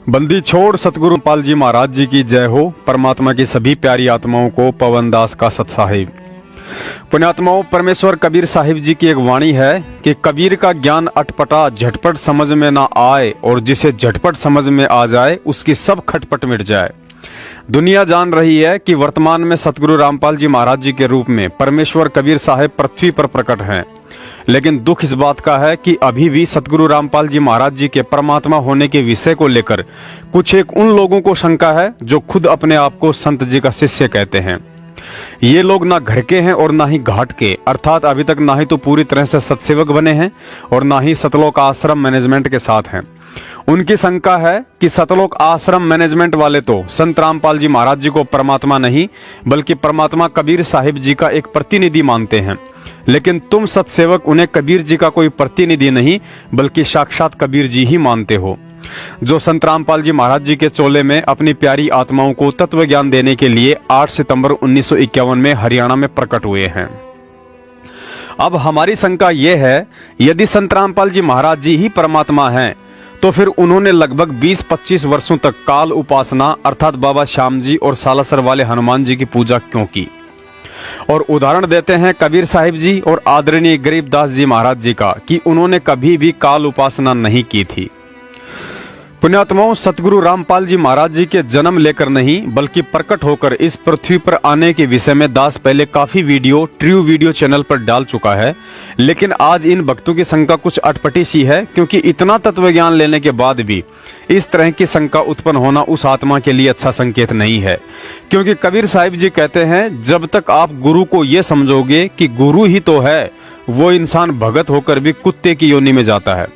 बंदी छोड़ सतगुरु रामपाल जी महाराज जी की जय हो। परमात्मा की सभी प्यारी आत्माओं को पवन दास का सत साहिब। पुण्यात्माओं, परमेश्वर कबीर साहिब जी की एक वाणी है कि कबीर का ज्ञान अटपटा झटपट समझ में ना आए, और जिसे झटपट समझ में आ जाए उसकी सब खटपट मिट जाए। दुनिया जान रही है कि वर्तमान में सतगुरु रामपाल जी महाराज जी के रूप में परमेश्वर कबीर साहिब पृथ्वी पर प्रकट हैं, लेकिन दुख इस बात का है कि अभी भी सतगुरु रामपाल जी महाराज जी के परमात्मा होने के विषय को लेकर कुछ एक उन लोगों को शंका है जो खुद अपने आप को संत जी का शिष्य कहते हैं। ये लोग ना घर के हैं और ना ही घाट के, अर्थात अभी तक ना ही तो पूरी तरह से सत्सेवक बने हैं और ना ही सतलोक आश्रम मैनेजमेंट के साथ हैं। उनकी शंका है कि सतलोक आश्रम मैनेजमेंट वाले तो संत रामपाल जी महाराज जी को परमात्मा नहीं बल्कि परमात्मा कबीर साहिब जी का एक प्रतिनिधि मानते हैं, लेकिन तुम सत्सेवक उन्हें कबीर जी का कोई प्रतिनिधि नहीं बल्कि साक्षात कबीर जी ही मानते हो, जो संत रामपाल जी महाराज जी के चोले में अपनी प्यारी आत्माओं को तत्व ज्ञान देने के लिए 8 सितंबर 1951 में हरियाणा में प्रकट हुए हैं। अब हमारी शंका यह है, यदि संत रामपाल जी महाराज जी ही परमात्मा हैं तो फिर उन्होंने लगभग 20-25 वर्षों तक काल उपासना अर्थात बाबा श्याम जी और सालासर वाले हनुमान जी की पूजा क्यों की। और उदाहरण देते हैं कबीर साहिब जी और आदरणीय गरीबदास जी महाराज जी का कि उन्होंने कभी भी काल उपासना नहीं की थी। पुण्यात्माओं, सतगुरु रामपाल जी महाराज जी के जन्म लेकर नहीं बल्कि प्रकट होकर इस पृथ्वी पर आने के विषय में दास पहले काफी वीडियो ट्रू वीडियो चैनल पर डाल चुका है, लेकिन आज इन भक्तों की शंका कुछ अटपटी सी है, क्योंकि इतना तत्व ज्ञान लेने के बाद भी इस तरह की शंका उत्पन्न होना उस आत्मा के लिए अच्छा संकेत नहीं है। क्योंकि कबीर साहिब जी कहते हैं, जब तक आप गुरु को ये समझोगे कि गुरु ही तो है, वो इंसान भगत होकर भी कुत्ते की योनि में जाता है।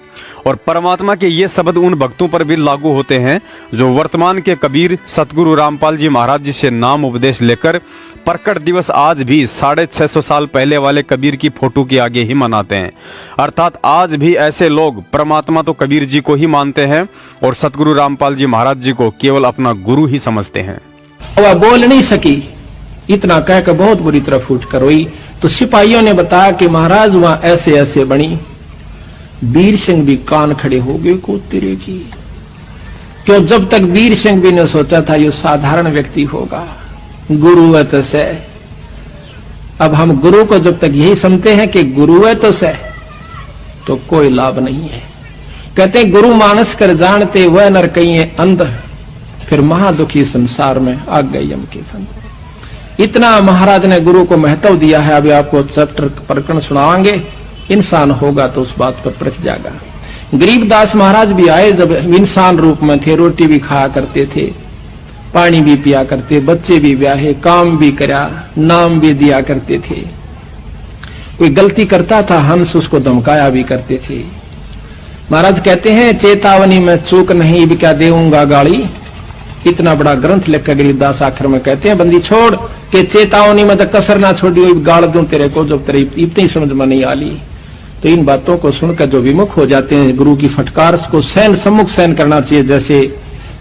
और परमात्मा के ये शब्द उन भक्तों पर भी लागू होते हैं जो वर्तमान के कबीर सतगुरु रामपाल जी महाराज जी से नाम उपदेश लेकर प्रकट दिवस आज भी 650 साल पहले वाले कबीर की फोटो के आगे ही मनाते हैं। अर्थात आज भी ऐसे लोग परमात्मा तो कबीर जी को ही मानते हैं और सतगुरु रामपाल जी महाराज जी को केवल अपना गुरु ही समझते हैं। वह बोल नहीं सकी, इतना कहकर बहुत बुरी तरह फूट कर रोई। तो सिपाहियों ने बताया कि महाराज वहां ऐसे ऐसे बनी। वीर सिंह भी कान खड़े हो गए को तेरे की, क्यों जब तक वीर सिंह भी ने सोचा था ये साधारण व्यक्ति होगा, गुरु है तो से। अब हम गुरु को जब तक यही समझते हैं कि गुरु है तो से, तो कोई लाभ नहीं है। कहते गुरु मानस कर जानते वह नर कहीं अंध, फिर महादुखी संसार में आ गए यम के फंद। इतना महाराज ने गुरु को महत्व दिया है। अभी आपको चैप्टर प्रकरण सुनाएंगे, इंसान होगा तो उस बात पर परख जाएगा। गरीबदास महाराज भी आए, जब इंसान रूप में थे, रोटी भी खाया करते थे, पानी भी पिया करते, बच्चे भी ब्याहे, काम भी करा, नाम भी दिया करते थे। कोई गलती करता था हंस उसको धमकाया भी करते थे। महाराज कहते हैं, चेतावनी में चूक नहीं भी क्या देऊंगा गाली। इतना बड़ा ग्रंथ लिखकर गरीबदास आखिर में कहते हैं, बंदी छोड़ के चेतावनी में तो कसर ना छोड़ी, गाड़ दूं तेरे को जब तेरे इतनी समझ में नहीं आली। तो इन बातों को सुनकर जो विमुख हो जाते हैं, गुरु की फटकार को सहन सम्मुख सहन करना चाहिए। जैसे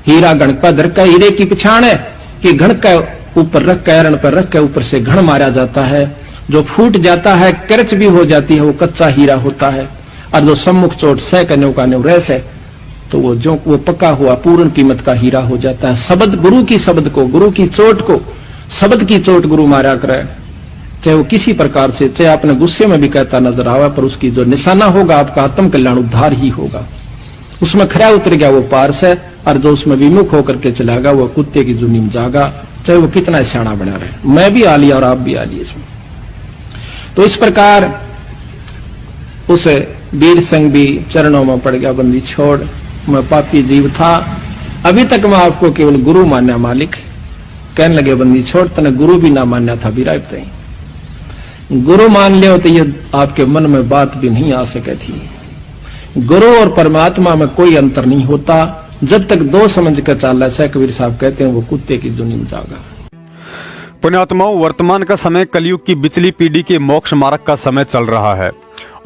हीरा घण पर धर का हीरे की पिछाड़ है कि घण का ऊपर रख कर एरण पर रख कर ऊपर से घण मारा जाता है। जो फूट जाता है, करच भी हो जाती है, वो कच्चा हीरा होता है। और जो सम्मुख चोट सह करने का रस है, तो वो पक्का हुआ पूर्ण कीमत का हीरा हो जाता है। शब्द गुरु की शब्द को, गुरु की चोट को, शब्द की चोट गुरु मारा करे, चाहे वो किसी प्रकार से, चाहे अपने गुस्से में भी कहता नजर आवे, पर उसकी जो निशाना होगा आपका आत्म कल्याण उद्धार ही होगा। उसमें खरा उतर गया वो पार से, और जो उसमें विमुख होकर के चलागा वो कुत्ते की जुनी में जागा, चाहे वो कितना सियाना बना रहे। मैं भी आ लिया और आप भी आ लिए इसमें। तो इस प्रकार उस वीर सिंह भी चरणों में पड़ गया, बंदी छोड़, मैं पापी जीव था, अभी तक मैं आपको केवल गुरु मान्या मालिक। कहने लगे, बंदी छोड़, तने गुरु भी ना मान्या था बिरायब, गुरु मान लियो तो ये आपके मन में बात भी नहीं आ सके थी। गुरु और परमात्मा में कोई अंतर नहीं होता, जब तक दो समझ कर चाल से कबीर साहब कहते हैं वो कुत्ते की दुनी में जागा। पुण्यात्माओं, वर्तमान का समय कलयुग की बिचली पीढ़ी के मोक्ष मार्ग का समय चल रहा है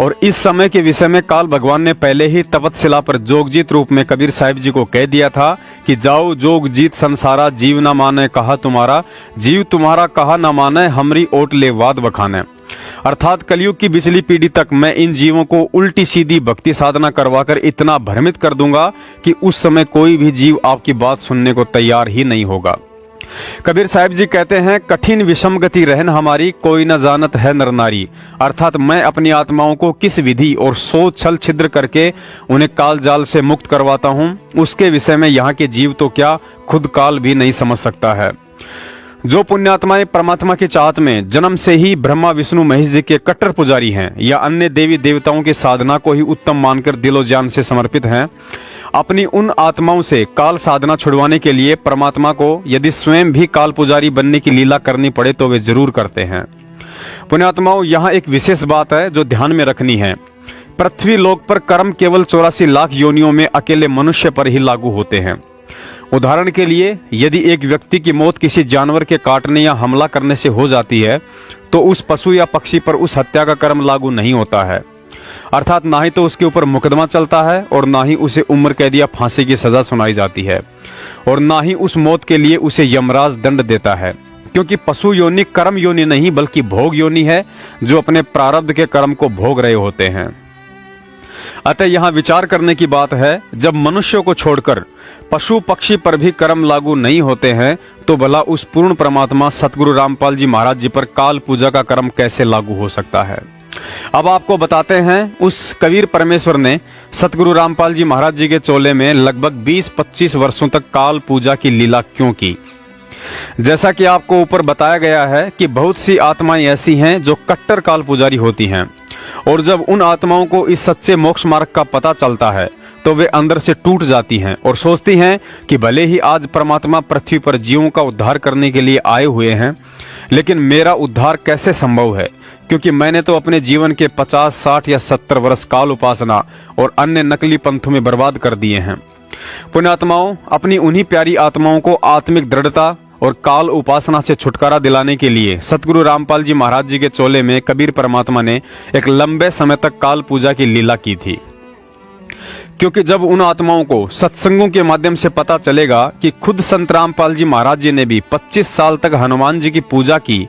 और इस समय के विषय में काल भगवान ने पहले ही तपतशिला पर जोगजीत रूप में कबीर साहिब जी को कह दिया था कि जाओ जोगजीत संसारा, जीव न माने कहा तुम्हारा, जीव तुम्हारा कहा न माने, हमरी ओट ले वाद बखाने। अर्थात कलयुग की पिछली पीढ़ी तक मैं इन जीवों को उल्टी सीधी भक्ति साधना करवाकर इतना भ्रमित कर दूंगा कि उस समय कोई भी जीव आपकी बात सुनने को तैयार ही नहीं होगा। कबीर साहिब जी कहते हैं, कठिन विषम गति रहन हमारी, कोई न जानत है नर नारी। अर्थात मैं अपनी आत्माओं को किस विधि और सोच छल छिद्र करके उन्हें काल जाल से मुक्त करवाता हूँ, उसके विषय में यहाँ के जीव तो क्या खुद काल भी नहीं समझ सकता है। जो पुण्यात्माएं परमात्मा की चाहत में जन्म से ही ब्रह्मा विष्णु महेश जी के कट्टर पुजारी हैं या अन्य देवी देवताओं की साधना को ही उत्तम मानकर दिलो जान से समर्पित हैं, अपनी उन आत्माओं से काल साधना छुड़वाने के लिए परमात्मा को यदि स्वयं भी काल पुजारी बनने की लीला करनी पड़े तो वे जरूर करते हैं। पुण्यात्माओं, यहाँ एक विशेष बात है जो ध्यान में रखनी है। पृथ्वी लोक पर कर्म केवल 84 लाख योनियों में अकेले मनुष्य पर ही लागू होते हैं। उदाहरण के लिए, यदि एक व्यक्ति की मौत किसी जानवर के काटने या हमला करने से हो जाती है तो उस पशु या पक्षी पर उस हत्या का कर्म लागू नहीं होता है। अर्थात ना ही तो उसके ऊपर मुकदमा चलता है और ना ही उसे उम्र कैद या फांसी की सजा सुनाई जाती है और ना ही उस मौत के लिए उसे यमराज दंड देता है, क्योंकि पशु योनि कर्म योनि नहीं बल्कि भोग योनि है जो अपने प्रारब्ध के कर्म को भोग रहे होते हैं। अतः यहाँ विचार करने की बात है, जब मनुष्यों को छोड़कर पशु पक्षी पर भी कर्म लागू नहीं होते हैं तो भला उस पूर्ण परमात्मा सतगुरु रामपाल जी महाराज जी पर काल पूजा का कर्म कैसे लागू हो सकता है। अब आपको बताते हैं, उस कबीर परमेश्वर ने सतगुरु रामपाल जी महाराज जी के चोले में लगभग 20-25 वर्षों तक काल पूजा की लीला क्यों की। जैसा कि आपको ऊपर बताया गया है कि बहुत सी आत्माएं ऐसी हैं जो कट्टर काल पुजारी होती हैं और जब उन आत्माओं को इस सच्चे मोक्ष मार्ग का पता चलता है तो वे अंदर से टूट जाती हैं और सोचती हैं कि भले ही आज परमात्मा पृथ्वी पर जीवों का उद्धार करने के लिए आए हुए हैं, लेकिन मेरा उद्धार कैसे संभव है, क्योंकि मैंने तो अपने जीवन के 50, 60 या 70 वर्ष काल उपासना और अन्य नकली पंथों में बर्बाद कर दिए हैं। पुण्यात्माओं, अपनी उन्हीं प्यारी आत्माओं को आत्मिक दृढ़ता और काल उपासना से छुटकारा दिलाने के लिए सतगुरु रामपाल जी महाराज जी के चोले में कबीर परमात्मा ने एक लंबे समय तक काल पूजा की लीला की थी। क्योंकि जब उन आत्माओं को सत्संगों के माध्यम से पता चलेगा कि खुद संत रामपाल जी महाराज जी ने भी 25 साल तक हनुमान जी की पूजा की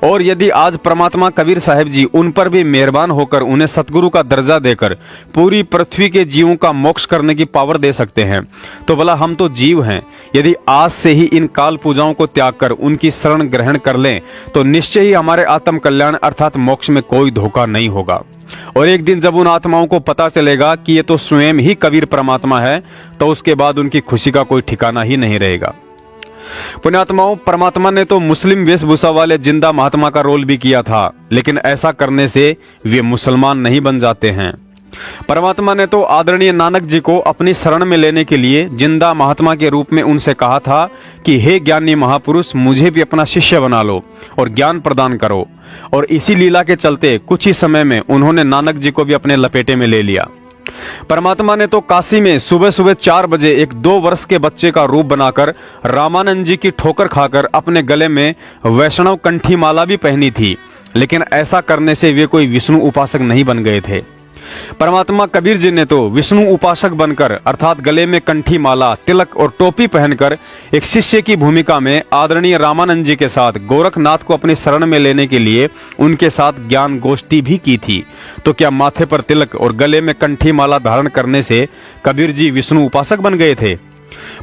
और यदि आज परमात्मा कबीर साहिब जी उन पर भी मेहरबान होकर उन्हें सतगुरु का दर्जा देकर पूरी पृथ्वी के जीवों का मोक्ष करने की पावर दे सकते हैं, तो भला हम तो जीव हैं, यदि आज से ही इन काल पूजाओं को त्याग कर उनकी शरण ग्रहण कर लें तो निश्चय ही हमारे आत्म कल्याण अर्थात मोक्ष में कोई धोखा नहीं होगा। और एक दिन जब उन आत्माओं को पता चलेगा कि ये तो स्वयं ही कबीर परमात्मा है तो उसके बाद उनकी खुशी का कोई ठिकाना ही नहीं रहेगा। पुण्यात्माओं, परमात्मा ने तो मुस्लिम वेशभूषा वाले जिंदा महात्मा का रोल भी किया था, लेकिन ऐसा करने से वे मुसलमान नहीं बन जाते हैं। परमात्मा ने तो आदरणीय नानक जी को अपनी शरण में लेने के लिए जिंदा महात्मा के रूप में उनसे कहा था कि हे ज्ञानी महापुरुष, मुझे भी अपना शिष्य बना लो और ज्ञान प्रदान करो। और इसी लीला के चलते कुछ ही समय में उन्होंने नानक जी को भी अपने लपेटे में ले लिया। परमात्मा ने तो काशी में सुबह सुबह 4 बजे एक 2 वर्ष के बच्चे का रूप बनाकर रामानंद जी की ठोकर खाकर अपने गले में वैष्णव कंठी माला भी पहनी थी, लेकिन ऐसा करने से वे कोई विष्णु उपासक नहीं बन गए थे। परमात्मा कबीर जी ने तो विष्णु उपासक बनकर अर्थात गले में कंठी माला, तिलक और टोपी पहनकर एक शिष्य की भूमिका में आदरणीय रामानंद जी के साथ गोरखनाथ को अपनी शरण में लेने के लिए उनके साथ ज्ञान गोष्ठी भी की थी। तो क्या माथे पर तिलक और गले में कंठी माला धारण करने से कबीर जी विष्णु उपासक बन गए थे?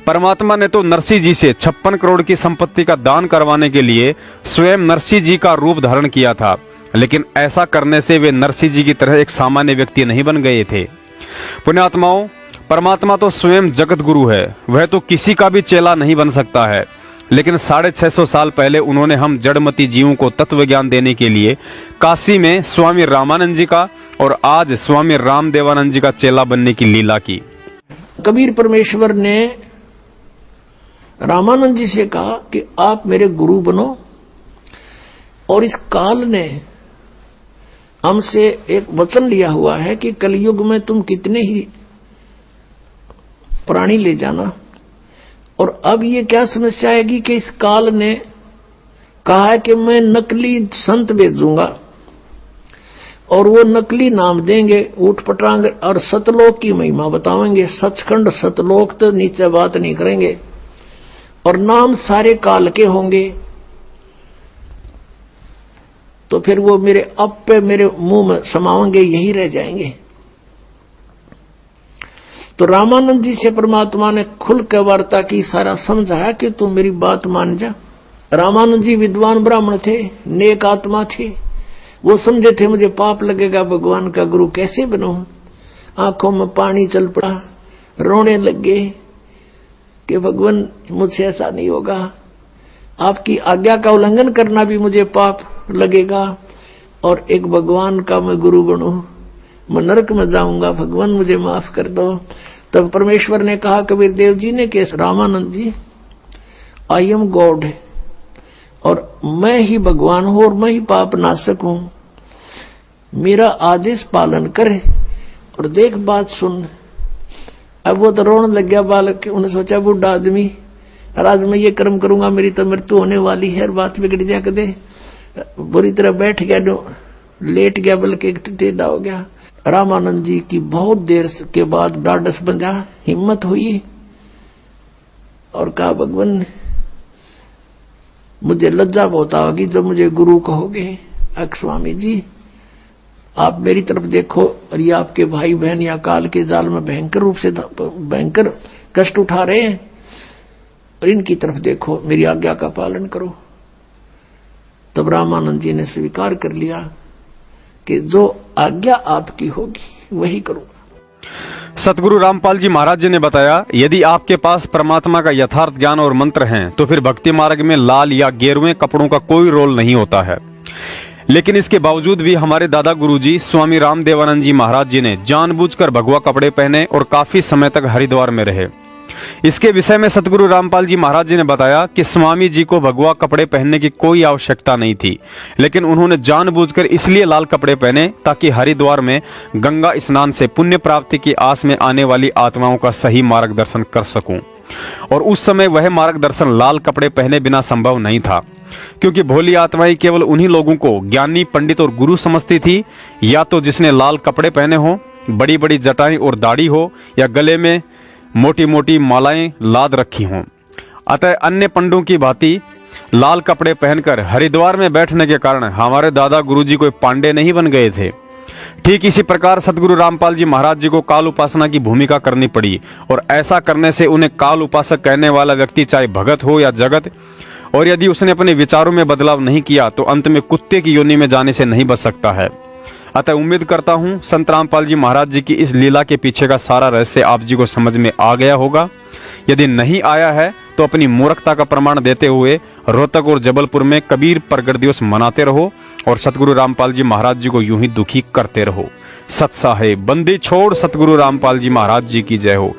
परमात्मा ने तो नरसिंह जी से 56 करोड़ की संपत्ति का दान करवाने के लिए स्वयं नरसिंह जी का रूप धारण किया था, लेकिन ऐसा करने से वे नरसिंह जी की तरह एक सामान्य व्यक्ति नहीं बन गए थे। पुण्यात्माओं, परमात्मा तो स्वयं जगत गुरु है, वह तो किसी का भी चेला नहीं बन सकता है, लेकिन 650 साल पहले उन्होंने हम जड़मती जीवों को तत्व ज्ञान देने के लिए काशी में स्वामी रामानंद जी का और आज स्वामी रामदेवानंद जी का चेला बनने की लीला की। कबीर परमेश्वर ने रामानंद जी से कहा कि आप मेरे गुरु बनो, और इस काल ने हमसे एक वचन लिया हुआ है कि कलयुग में तुम कितने ही प्राणी ले जाना। और अब ये क्या समस्या आएगी कि इस काल ने कहा है कि मैं नकली संत भेजूंगा और वो नकली नाम देंगे, ऊट पटांग, और सतलोक की महिमा बतावेंगे। सचखंड सतलोक तो नीचे बात नहीं करेंगे, और नाम सारे काल के होंगे। तो फिर वो मेरे अब पे मेरे मुंह में समाओगे, यही रह जाएंगे। तो रामानंद जी से परमात्मा ने खुल के वार्ता की, सारा समझाया कि तू मेरी बात मान जा। रामानंद जी विद्वान ब्राह्मण थे, नेक आत्मा थे। वो समझे थे मुझे पाप लगेगा, भगवान का गुरु कैसे बनूं। आंखों में पानी चल पड़ा, रोने लगे कि भगवान मुझसे ऐसा नहीं होगा, आपकी आज्ञा का उल्लंघन करना भी मुझे पाप लगेगा, और एक भगवान का मैं गुरु बनूं, मैं नरक में जाऊंगा, भगवान मुझे माफ कर दो। तब परमेश्वर ने कहा कबीर देव जी ने कि रामानंद जी, आई एम गॉड, और मैं ही भगवान हूं और मैं ही पाप नाशक हूं, मेरा आदेश पालन करे और देख बात सुन। अब वो तो रोने लग गया बालक, उन्हें सोचा बूढ़ा आदमी, आज मैं ये कर्म करूंगा मेरी तो मृत्यु होने वाली है, बात बिगड़ जा दे। बुरी तरह बैठ गया, लेट गया, बल्कि टेढ़ा हो गया। रामानंद जी की बहुत देर के बाद डाढ़स बंधा, हिम्मत हुई और कहा भगवान मुझे लज्जा बहुत होगी जब मुझे गुरु कहोगे। स्वामी जी आप मेरी तरफ देखो, और ये आपके भाई बहन या काल के जाल में भयंकर रूप से भयंकर कष्ट उठा रहे हैं, और इनकी तरफ देखो, मेरी आज्ञा का पालन करो। तब रामानंद जी ने स्वीकार कर लिया कि जो आज्ञा आपकी होगी वही करूंगा। सतगुरु रामपाल जी महाराज जी ने बताया, यदि आपके पास परमात्मा का यथार्थ ज्ञान और मंत्र हैं, तो फिर भक्ति मार्ग में लाल या गेरुए कपड़ों का कोई रोल नहीं होता है। लेकिन इसके बावजूद भी हमारे दादा गुरुजी स्वामी रामदेवानंद जी महाराज जी ने जानबूझकर भगवा कपड़े पहने और काफी समय तक हरिद्वार में रहे। इसके विषय में सतगुरु रामपाल जी महाराज जी ने बताया कि स्वामी जी को भगवा कपड़े पहनने की कोई आवश्यकता नहीं थी, लेकिन उन्होंने जानबूझकर इसलिए लाल कपड़े पहने ताकि हरिद्वार में गंगा स्नान से पुण्य प्राप्ति की आस में आने वाली आत्माओं का सही मार्गदर्शन कर सकूं। और उस समय वह मार्गदर्शन लाल कपड़े पहने बिना संभव नहीं था, क्योंकि भोली आत्माएं केवल उन्हीं लोगों को ज्ञानी, पंडित और गुरु समझती थी, या तो जिसने लाल कपड़े पहने हो, बड़ी बड़ी जटाएं और दाढ़ी हो, या गले में मोटी मोटी मालाएं लाद रखी हों। अतः अन्य पंडों की भांति लाल कपड़े पहनकर हरिद्वार में बैठने के कारण हमारे दादा गुरुजी कोई पांडे नहीं बन गए थे। ठीक इसी प्रकार सतगुरु रामपाल जी महाराज जी को काल उपासना की भूमिका करनी पड़ी, और ऐसा करने से उन्हें काल उपासक कहने वाला व्यक्ति चाहे भगत हो या जगत, और यदि उसने अपने विचारों में बदलाव नहीं किया तो अंत में कुत्ते की योनि में जाने से नहीं बच सकता है। अतः उम्मीद करता हूं संत रामपाल जी महाराज जी की इस लीला के पीछे का सारा रहस्य आप जी को समझ में आ गया होगा। यदि नहीं आया है तो अपनी मूर्खता का प्रमाण देते हुए रोहतक और जबलपुर में कबीर प्रगट दिवस मनाते रहो और सतगुरु रामपाल जी महाराज जी को यूं ही दुखी करते रहो। सत साहेब बंदी छोड़ सतगुरु रामपाल जी महाराज जी की जय हो।